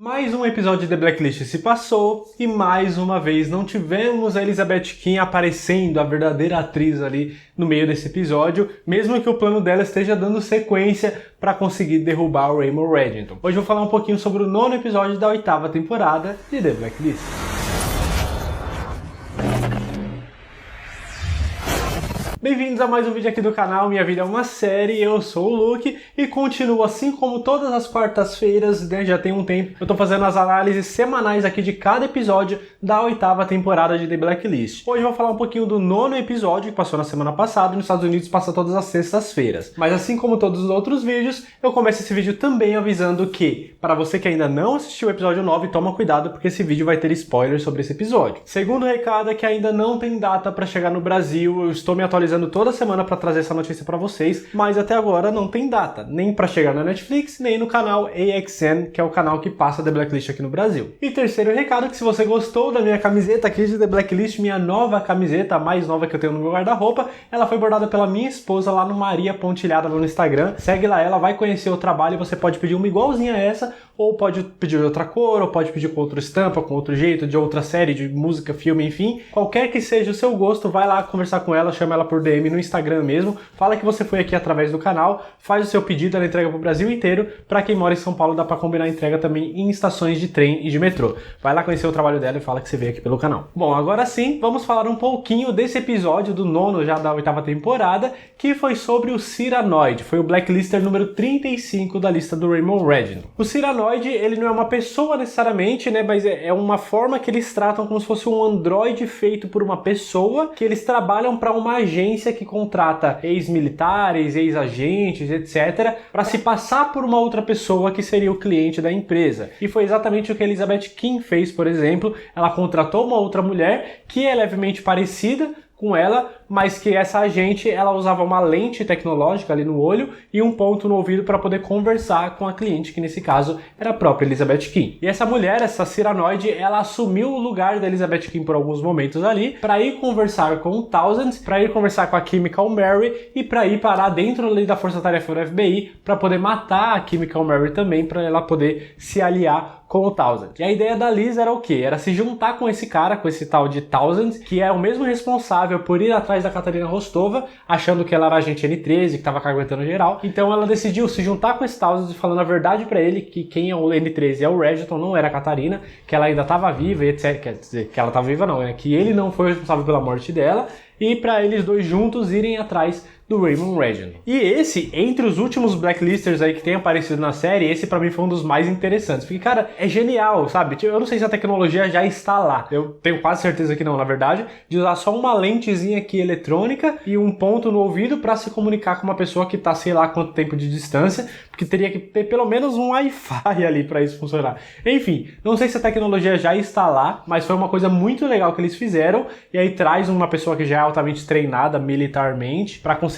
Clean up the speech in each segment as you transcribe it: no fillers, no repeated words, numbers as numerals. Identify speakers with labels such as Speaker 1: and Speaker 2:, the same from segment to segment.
Speaker 1: Mais um episódio de The Blacklist se passou e mais uma vez não tivemos a Elizabeth Kinn aparecendo, a verdadeira atriz ali no meio desse episódio, mesmo que o plano dela esteja dando sequência para conseguir derrubar o Raymond Reddington. Hoje eu vou falar um pouquinho sobre o 9º episódio da 8ª temporada de The Blacklist. Bem-vindos a mais um vídeo aqui do canal, Minha Vida é uma Série, eu sou o Luke e continuo assim como todas as quartas-feiras, né, já tem um tempo, eu tô fazendo as análises semanais aqui de cada episódio da 8ª temporada de The Blacklist. Hoje eu vou falar um pouquinho do 9º episódio que passou na semana passada, nos Estados Unidos passa todas as sextas-feiras. Mas assim como todos os outros vídeos, eu começo esse vídeo também avisando que, para você que ainda não assistiu o episódio 9, toma cuidado porque esse vídeo vai ter spoilers sobre esse episódio. Segundo recado é que ainda não tem data para chegar no Brasil, eu estou me atualizando toda semana para trazer essa notícia para vocês, mas até agora não tem data, nem para chegar na Netflix, nem no canal AXN, que é o canal que passa The Blacklist aqui no Brasil. E terceiro recado, que se você gostou da minha camiseta aqui de The Blacklist, minha nova camiseta, a mais nova que eu tenho no meu guarda-roupa, ela foi bordada pela minha esposa lá no Maria Pontilhada no Instagram. Segue lá, ela vai conhecer o trabalho e você pode pedir uma igualzinha a essa, ou pode pedir de outra cor, ou pode pedir com outra estampa, com outro jeito, de outra série, de música, filme, enfim. Qualquer que seja o seu gosto, vai lá conversar com ela, chama ela por DM no Instagram mesmo, fala que você foi aqui através do canal, faz o seu pedido, ela entrega pro Brasil inteiro. Pra quem mora em São Paulo, dá pra combinar a entrega também em estações de trem e de metrô. Vai lá conhecer o trabalho dela e fala que você veio aqui pelo canal. Bom, agora sim, vamos falar um pouquinho desse episódio do 9º já da 8ª temporada, que foi sobre o Cyranoid. Foi o Blacklister número 35 da lista do Raymond Reddington. O Cyranoid, ele não é uma pessoa necessariamente, né, mas é uma forma que eles tratam como se fosse um androide feito por uma pessoa, que eles trabalham para uma agência que contrata ex-militares, ex-agentes, etc, para se passar por uma outra pessoa que seria o cliente da empresa. E foi exatamente o que a Elizabeth Kinn fez, por exemplo. Ela contratou uma outra mulher que é levemente parecida com ela, mas que essa agente, ela usava uma lente tecnológica ali no olho e um ponto no ouvido para poder conversar com a cliente, que nesse caso era a própria Elizabeth Kinn. E essa mulher, essa Cyranoid, ela assumiu o lugar da Elizabeth Kinn por alguns momentos ali, para ir conversar com o Townsend, para ir conversar com a Chemical Mary e para ir parar dentro ali da força-tarefa do FBI para poder matar a Chemical Mary também, para ela poder se aliar com o Townsend. E a ideia da Liz era o quê? Era se juntar com esse cara, com esse tal de Townsend, que é o mesmo responsável por ir atrás da Katarina Rostova, achando que ela era agente N13, que estava caguetando geral. Então ela decidiu se juntar com esse Townsend, falando a verdade pra ele, que quem é o N13 é o Reddington, não era a Katarina, que ela ainda estava viva, e etc. Quer dizer, que ela estava viva não, né? Que ele não foi responsável pela morte dela, e para eles dois juntos irem atrás do Raymond Reddington. E esse, entre os últimos Blacklisters aí que tem aparecido na série, esse pra mim foi um dos mais interessantes. Porque, cara, é genial, sabe? Eu não sei se a tecnologia já está lá. Eu tenho quase certeza que não, na verdade, de usar só uma lentezinha aqui eletrônica e um ponto no ouvido pra se comunicar com uma pessoa que tá sei lá quanto tempo de distância, porque teria que ter pelo menos um Wi-Fi ali pra isso funcionar. Enfim, não sei se a tecnologia já está lá, mas foi uma coisa muito legal que eles fizeram, e aí traz uma pessoa que já é altamente treinada militarmente pra conseguir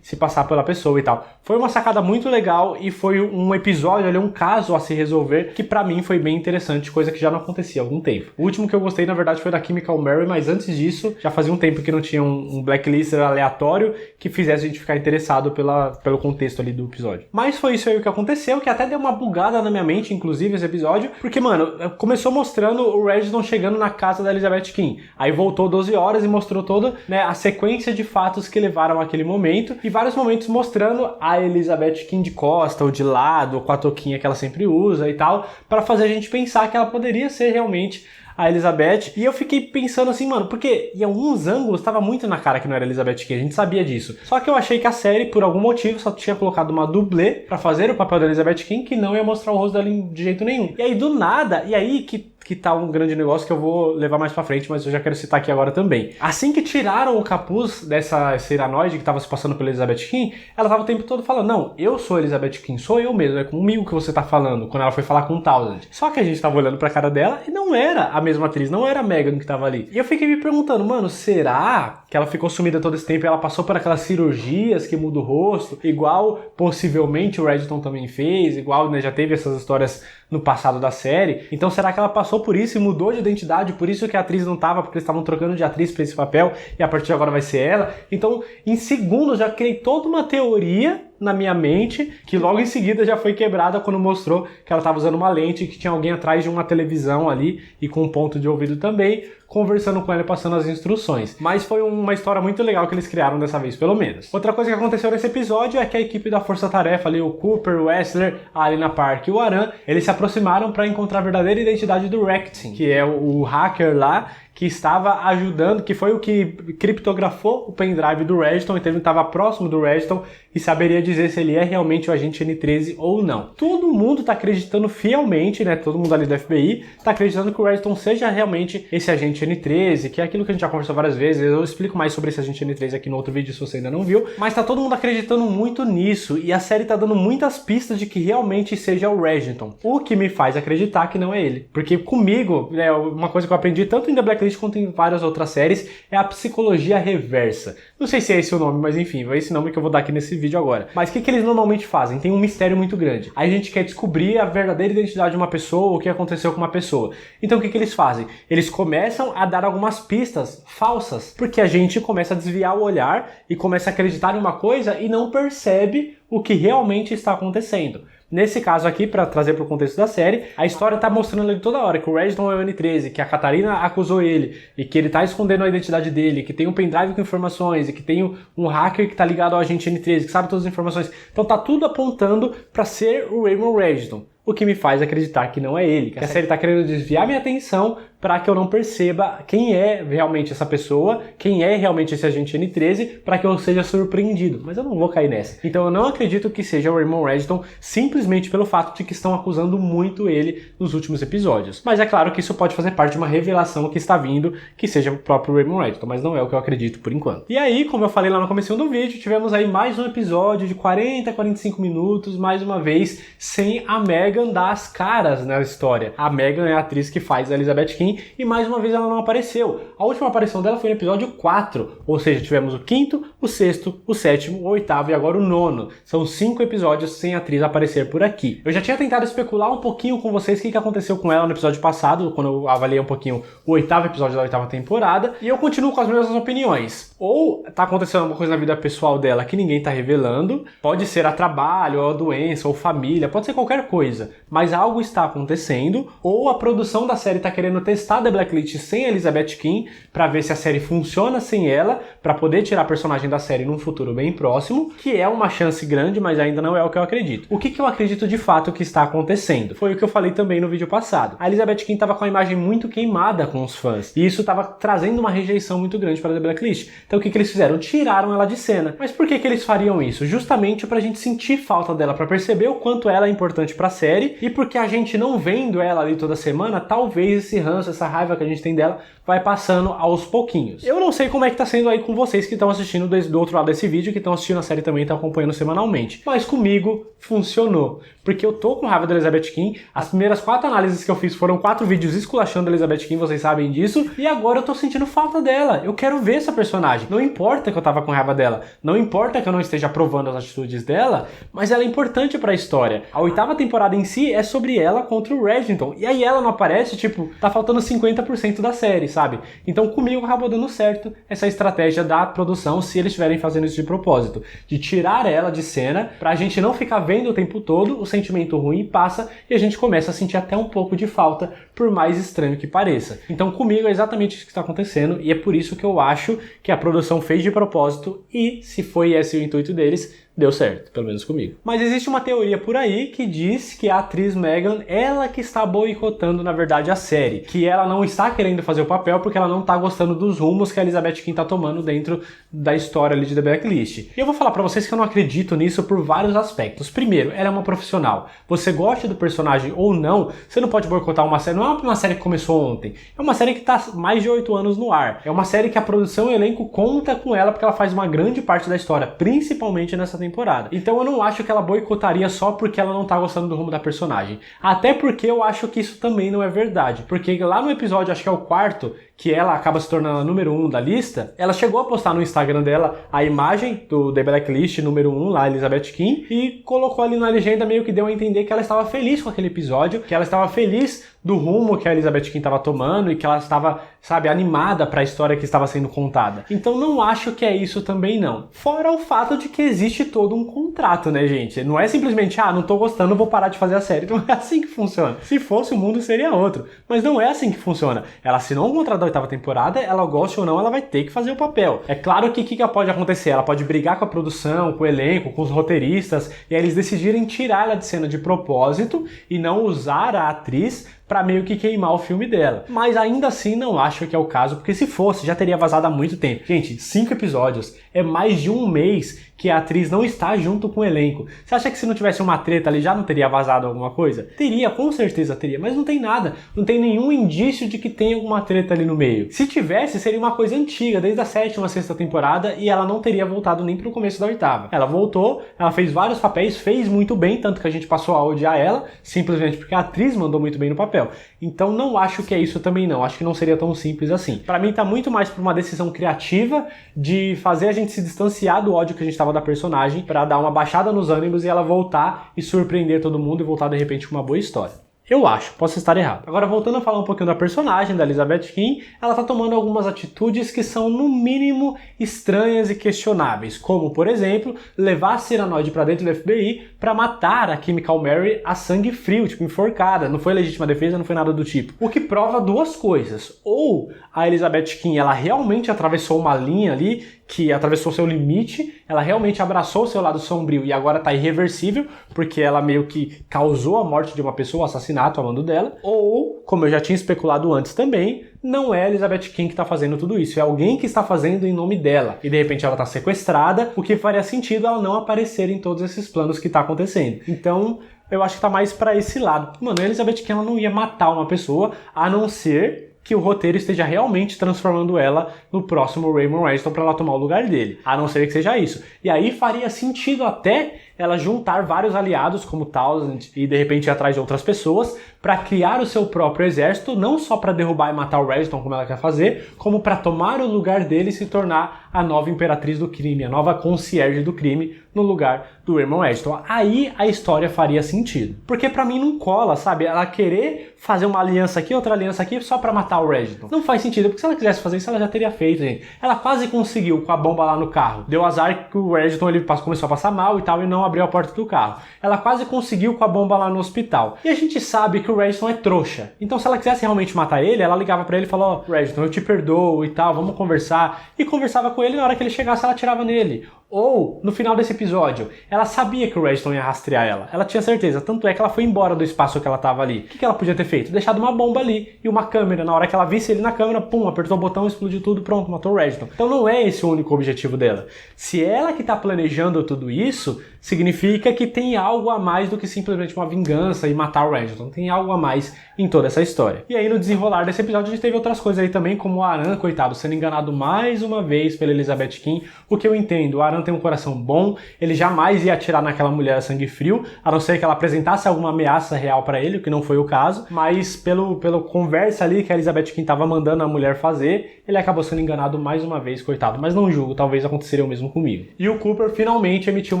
Speaker 1: se passar pela pessoa e tal. Foi uma sacada muito legal e foi um episódio, ali, um caso a se resolver que pra mim foi bem interessante, coisa que já não acontecia há algum tempo. O último que eu gostei, na verdade, foi da Chemical Mary, mas antes disso, já fazia um tempo que não tinha um Blacklister aleatório que fizesse a gente ficar interessado pelo contexto ali do episódio. Mas foi isso aí o que aconteceu, que até deu uma bugada na minha mente, inclusive, esse episódio, porque, mano, começou mostrando o Reddington chegando na casa da Elizabeth Kinn. Aí voltou 12 horas e mostrou toda, né, a sequência de fatos que levaram àquele momento, e vários momentos mostrando a Elizabeth Kinn de costa ou de lado, ou com a touquinha que ela sempre usa e tal, para fazer a gente pensar que ela poderia ser realmente a Elizabeth. E eu fiquei pensando assim, mano, porque em alguns ângulos tava muito na cara que não era Elizabeth Kinn, a gente sabia disso. Só que eu achei que a série, por algum motivo, só tinha colocado uma dublê pra fazer o papel da Elizabeth Kinn, que não ia mostrar o rosto dela de jeito nenhum. E aí, do nada, e aí que tá um grande negócio que eu vou levar mais pra frente, mas eu já quero citar aqui agora também. Assim que tiraram o capuz dessa Cyranoid que tava se passando pela Elizabeth Kinn, ela tava o tempo todo falando, não, eu sou a Elizabeth Kinn, sou eu mesmo, é comigo que você tá falando, quando ela foi falar com o Townsend. Só que a gente tava olhando pra cara dela e não era a mesma atriz, não era a Megan que tava ali. E eu fiquei me perguntando, mano, será que ela ficou sumida todo esse tempo e ela passou por aquelas cirurgias que muda o rosto, igual possivelmente o Reddington também fez, igual, né, já teve essas histórias no passado da série. Então será que ela passou por isso e mudou de identidade? Por isso que a atriz não tava, porque eles estavam trocando de atriz para esse papel e a partir de agora vai ser ela. Então, em segundos, já criei toda uma teoria na minha mente, que logo em seguida já foi quebrada quando mostrou que ela estava usando uma lente, que tinha alguém atrás de uma televisão ali e com um ponto de ouvido também, conversando com ela e passando as instruções. Mas foi uma história muito legal que eles criaram dessa vez, pelo menos. Outra coisa que aconteceu nesse episódio é que a equipe da Força Tarefa ali, o Cooper, o Wessler, a Alina Park e o Aran, eles se aproximaram para encontrar a verdadeira identidade do Rectin, que é o hacker lá, que estava ajudando, que foi o que criptografou o pendrive do Registon, então ele estava próximo do Registon e saberia dizer se ele é realmente o agente N13 ou não. Todo mundo está acreditando fielmente, né? Todo mundo ali do FBI está acreditando que o Registon seja realmente esse agente N13, que é aquilo que a gente já conversou várias vezes. Eu explico mais sobre esse agente N13 aqui no outro vídeo se você ainda não viu, mas tá todo mundo acreditando muito nisso e a série tá dando muitas pistas de que realmente seja o Registon, o que me faz acreditar que não é ele. Porque comigo, né, uma coisa que eu aprendi tanto em The Blacklist quanto em várias outras séries, é a psicologia reversa. Não sei se é esse o nome, mas enfim, é esse nome que eu vou dar aqui nesse vídeo agora. Mas o que eles normalmente fazem? Tem um mistério muito grande. Aí a gente quer descobrir a verdadeira identidade de uma pessoa, o que aconteceu com uma pessoa. Então o que eles fazem? Eles começam a dar algumas pistas falsas, porque a gente começa a desviar o olhar e começa a acreditar em uma coisa e não percebe o que realmente está acontecendo. Nesse caso aqui, para trazer para o contexto da série, a história tá mostrando ali toda hora que o Registon é o N13, que a Catarina acusou ele, e que ele tá escondendo a identidade dele, que tem um pendrive com informações, e que tem um hacker que tá ligado ao agente N13, que sabe todas as informações. Então tá tudo apontando para ser o Raymond Registon, o que me faz acreditar que não é ele, que a série tá querendo desviar minha atenção para que eu não perceba quem é realmente essa pessoa, quem é realmente esse agente N13, para que eu seja surpreendido. Mas eu não vou cair nessa. Então eu não acredito que seja o Raymond Registon simplesmente pelo fato de que estão acusando muito ele nos últimos episódios. Mas é claro que isso pode fazer parte de uma revelação que está vindo, que seja o próprio Raymond Registon, mas não é o que eu acredito por enquanto. E aí, como eu falei lá no comecinho do vídeo, tivemos aí mais um episódio de 40 a 45 minutos, mais uma vez, sem a Megan dar as caras na história. A Megan é a atriz que faz a Elizabeth King, e mais uma vez ela não apareceu. A última aparição dela foi no episódio 4, ou seja, tivemos o 5º, o 6º, o 7º, o 8º e agora o 9º. São 5 episódios sem a atriz aparecer por aqui. Eu já tinha tentado especular um pouquinho com vocês o que aconteceu com ela no episódio passado, quando eu avaliei um pouquinho o 8º episódio da 8ª temporada, e eu continuo com as mesmas opiniões. Ou tá acontecendo alguma coisa na vida pessoal dela que ninguém tá revelando, pode ser a trabalho, ou a doença, ou família, pode ser qualquer coisa, mas algo está acontecendo, ou a produção da série tá querendo testar The Blacklist sem a Elizabeth King, pra ver se a série funciona sem ela, pra poder tirar a personagem da série num futuro bem próximo, que é uma chance grande, mas ainda não é o que eu acredito. O que eu acredito de fato que está acontecendo? Foi o que eu falei também no vídeo passado. A Elizabeth King estava com a imagem muito queimada com os fãs, e isso estava trazendo uma rejeição muito grande para The Blacklist. Então o que eles fizeram? Tiraram ela de cena. Mas por que eles fariam isso? Justamente pra gente sentir falta dela, pra perceber o quanto ela é importante pra série, e porque a gente não vendo ela ali toda semana, talvez esse ranço, essa raiva que a gente tem dela, vai passando aos pouquinhos. Eu não sei como é que tá sendo aí com vocês que estão assistindo do outro lado desse vídeo, que estão assistindo a série também e estão acompanhando semanalmente. Mas comigo funcionou. Porque eu tô com raiva da Elizabeth King. As primeiras 4 análises que eu fiz foram 4 vídeos esculachando a Elizabeth King, vocês sabem disso. E agora eu tô sentindo falta dela. Eu quero ver essa personagem. Não importa que eu tava com raiva dela. Não importa que eu não esteja aprovando as atitudes dela, mas ela é importante pra história. A 8ª temporada em si é sobre ela contra o Registon. E aí ela não aparece, tipo, tá faltando 50% da série, sabe? Então comigo acabou dando certo essa estratégia da produção, se eles estiverem fazendo isso de propósito, de tirar ela de cena pra gente não ficar vendo o tempo todo, o sentimento ruim passa e a gente começa a sentir até um pouco de falta, por mais estranho que pareça. Então comigo é exatamente isso que está acontecendo e é por isso que eu acho que a produção fez de propósito e, se foi esse o intuito deles, deu certo, pelo menos comigo. Mas existe uma teoria por aí que diz que a atriz Megan, ela que está boicotando, na verdade, a série. Que ela não está querendo fazer o papel porque ela não está gostando dos rumos que a Elizabeth King está tomando dentro da história ali de The Blacklist. E eu vou falar pra vocês que eu não acredito nisso por vários aspectos. Primeiro, ela é uma profissional. Você gosta do personagem ou não, você não pode boicotar uma série. Não é uma série que começou ontem. É uma série que está mais de 8 anos no ar. É uma série que a produção e o elenco conta com ela porque ela faz uma grande parte da história, principalmente nessa temporada. Então eu não acho que ela boicotaria só porque ela não tá gostando do rumo da personagem. Até porque eu acho que isso também não é verdade. Porque lá no episódio, acho que é o 4º, que ela acaba se tornando a número 1 da lista, ela chegou a postar no Instagram dela a imagem do The Blacklist número 1, lá, Elizabeth Kim, e colocou ali na legenda, meio que deu a entender que ela estava feliz com aquele episódio, que ela estava feliz do rumo que a Elizabeth Kim estava tomando e que ela estava, sabe, animada para a história que estava sendo contada. Então não acho que é isso também não. Fora o fato de que existe todo um contrato, né, gente? Não é simplesmente, não tô gostando, vou parar de fazer a série. Não é assim que funciona. Se fosse, o mundo seria outro. Mas não é assim que funciona. Ela assinou um contrato da 8ª temporada, ela goste ou não, ela vai ter que fazer o papel. É claro que o que pode acontecer? Ela pode brigar com a produção, com o elenco, com os roteiristas, e aí eles decidirem tirar ela de cena de propósito e não usar a atriz pra meio que queimar o filme dela. Mas ainda assim não acho que é o caso, porque se fosse, já teria vazado há muito tempo. Gente, 5 episódios, é mais de um mês que a atriz não está junto com o elenco. Você acha que se não tivesse uma treta ali já não teria vazado alguma coisa? Teria, com certeza teria, mas não tem nada. Não tem nenhum indício de que tem alguma treta ali no meio. Se tivesse, seria uma coisa antiga, desde a 7ª, 6ª temporada, e ela não teria voltado nem pro começo da 8ª. Ela voltou, ela fez vários papéis, fez muito bem, tanto que a gente passou a odiar ela, simplesmente porque a atriz mandou muito bem no papel. Então não acho que é isso também não, acho que não seria tão simples assim. Pra mim tá muito mais por uma decisão criativa de fazer a gente se distanciar do ódio que a gente tava da personagem, pra dar uma baixada nos ânimos e ela voltar e surpreender todo mundo e voltar de repente com uma boa história. Eu acho, posso estar errado. Agora, voltando a falar um pouquinho da personagem da Elizabeth Kim, ela tá tomando algumas atitudes que são, no mínimo, estranhas e questionáveis, como, por exemplo, levar a Cyranoid pra dentro do FBI pra matar a Chemical Mary a sangue frio, tipo, enforcada. Não foi legítima defesa, não foi nada do tipo. O que prova duas coisas. Ou a Elizabeth Kim, ela realmente atravessou uma linha ali, que atravessou seu limite, ela realmente abraçou o seu lado sombrio e agora tá irreversível, porque ela meio que causou a morte de uma pessoa, o assassinato a mando dela. Ou, como eu já tinha especulado antes também, não é a Elizabeth Kim que tá fazendo tudo isso, é alguém que está fazendo em nome dela. E de repente ela tá sequestrada, o que faria sentido ela não aparecer em todos esses planos que tá acontecendo. Então, eu acho que tá mais pra esse lado. Mano, a Elizabeth Kim ela não ia matar uma pessoa, a não ser que o roteiro esteja realmente transformando ela no próximo Raymond Redston para ela tomar o lugar dele. A não ser que seja isso. E aí faria sentido até ela juntar vários aliados, como Townsend, e de repente ir atrás de outras pessoas, para criar o seu próprio exército, não só para derrubar e matar o Redston, como ela quer fazer, como para tomar o lugar dele e se tornar a nova imperatriz do crime, a nova concierge do crime, no lugar do Raymond Redston. Aí a história faria sentido. Porque pra mim não cola, sabe? Ela querer fazer uma aliança aqui, outra aliança aqui, só pra matar o Redston. Não faz sentido, porque se ela quisesse fazer isso, ela já teria feito, gente. Ela quase conseguiu com a bomba lá no carro. Deu azar que o Redston ele começou a passar mal e tal, e não abriu a porta do carro. Ela quase conseguiu com a bomba lá no hospital. E a gente sabe que o Redston é trouxa. Então se ela quisesse realmente matar ele, ela ligava pra ele e falou: Redston, eu te perdoo e tal, vamos conversar. E conversava com ele, na hora que ele chegasse, ela atirava nele. Ou, no final desse episódio, ela sabia que o Redston ia rastrear ela. Ela tinha certeza, tanto é que ela foi embora do espaço que ela tava ali. O que ela podia ter feito? Deixado uma bomba ali e uma câmera. Na hora que ela visse ele na câmera, pum, apertou o botão, explodiu tudo, pronto, matou o Redston. Então não é esse o único objetivo dela. Se ela que tá planejando tudo isso, significa que tem algo a mais do que simplesmente uma vingança e matar o Redston. Tem algo a mais em toda essa história. E aí no desenrolar desse episódio a gente teve outras coisas aí também, como o Aran, coitado, sendo enganado mais uma vez pela Elizabeth Kim. O que eu entendo, o Aran tem um coração bom, ele jamais ia atirar naquela mulher a sangue frio, a não ser que ela apresentasse alguma ameaça real pra ele, o que não foi o caso, mas pelo conversa ali que a Elizabeth Kim tava mandando a mulher fazer, ele acabou sendo enganado mais uma vez, coitado, mas não julgo, talvez aconteceria o mesmo comigo. E o Cooper finalmente emitiu um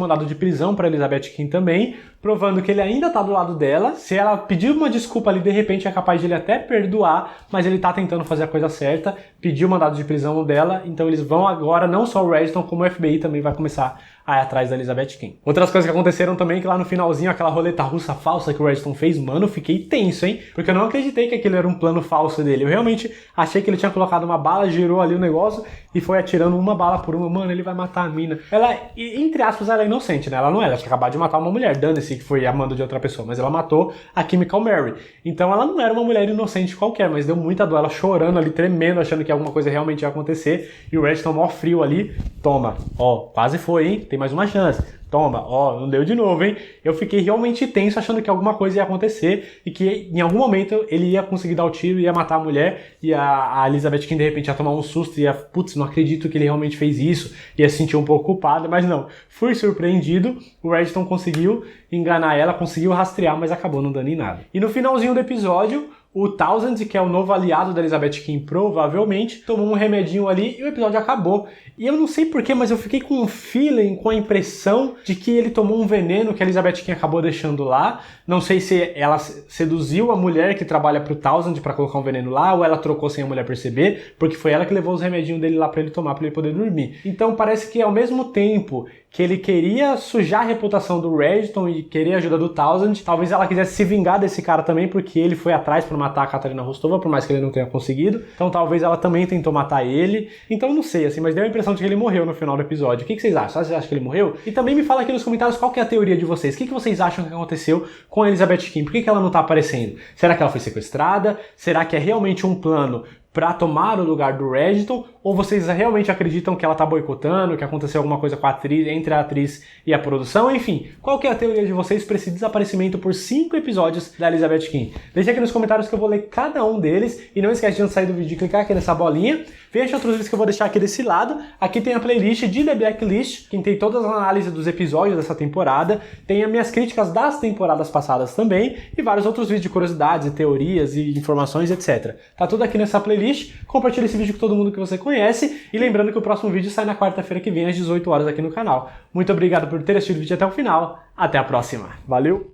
Speaker 1: mandado de prisão pra Elizabeth Kim também, provando que ele ainda tá do lado dela. Se ela pedir uma desculpa ali, de repente é capaz de ele até perdoar, mas ele tá tentando fazer a coisa certa, pediu o mandado de prisão dela, então eles vão agora, não só o Redston, como o FBI também vai começar a ir atrás da Elizabeth Kim. Outras coisas que aconteceram também, que lá no finalzinho, aquela roleta russa falsa que o Redston fez, mano, eu fiquei tenso, hein? Porque eu não acreditei que aquilo era um plano falso dele. Eu realmente achei que ele tinha colocado uma bala, girou ali o negócio e foi atirando uma bala por uma. Mano, ele vai matar a mina. Ela, entre aspas, ela é inocente, né? Ela não é. Ela tinha acabado de matar uma mulher, dane-se que foi amando de outra pessoa, mas ela matou a Chemical Mary. Então ela não era uma mulher inocente qualquer, mas deu muita dor. Ela chorando ali, tremendo, achando que alguma coisa realmente ia acontecer. E o Redston mó frio ali. Toma, ó, quase foi, hein? Tem mais uma chance. Toma, ó, não deu de novo, hein? Eu fiquei realmente tenso achando que alguma coisa ia acontecer e que em algum momento ele ia conseguir dar o tiro, ia matar a mulher e a Elizabeth Kim de repente ia tomar um susto e ia, putz, não acredito que ele realmente fez isso, ia se sentir um pouco culpado, mas não. Fui surpreendido, o Redston conseguiu enganar ela, conseguiu rastrear, mas acabou não dando em nada. E no finalzinho do episódio, o Townsend, que é o novo aliado da Elizabeth Kim, provavelmente, tomou um remedinho ali e o episódio acabou. E eu não sei porquê, mas eu fiquei com um feeling, com a impressão de que ele tomou um veneno que a Elizabeth Kim acabou deixando lá. Não sei se ela seduziu a mulher que trabalha pro Townsend pra colocar um veneno lá, ou ela trocou sem a mulher perceber, porque foi ela que levou os remedinhos dele lá pra ele tomar, pra ele poder dormir. Então parece que ao mesmo tempo que ele queria sujar a reputação do Redton e querer a ajuda do Townsend, talvez ela quisesse se vingar desse cara também, porque ele foi atrás pra matar a Katarina Rostova, por mais que ele não tenha conseguido. Então talvez ela também tentou matar ele. Então não sei, assim, mas deu a impressão de que ele morreu no final do episódio. O que vocês acham? Vocês acham que ele morreu? E também me fala aqui nos comentários qual que é a teoria de vocês. O que vocês acham que aconteceu com a Elizabeth Kim? Por que ela não tá aparecendo? Será que ela foi sequestrada? Será que é realmente um plano para tomar o lugar do Redton, ou vocês realmente acreditam que ela tá boicotando, que aconteceu alguma coisa com a atriz, entre a atriz e a produção? Enfim, qual que é a teoria de vocês para esse desaparecimento por 5 episódios da Elizabeth Kim? Deixa aqui nos comentários que eu vou ler cada um deles, e não esquece de antes de sair do vídeo clicar aqui nessa bolinha. Veja outros vídeos que eu vou deixar aqui desse lado. Aqui tem a playlist de The Blacklist, que tem todas as análises dos episódios dessa temporada, tem as minhas críticas das temporadas passadas também, e vários outros vídeos de curiosidades, e teorias, e informações, etc. Tá tudo aqui nessa playlist. Compartilhe esse vídeo com todo mundo que você conhece, e lembrando que o próximo vídeo sai na quarta-feira que vem às 18 horas aqui no canal. Muito obrigado por ter assistido o vídeo até o final. Até a próxima. Valeu!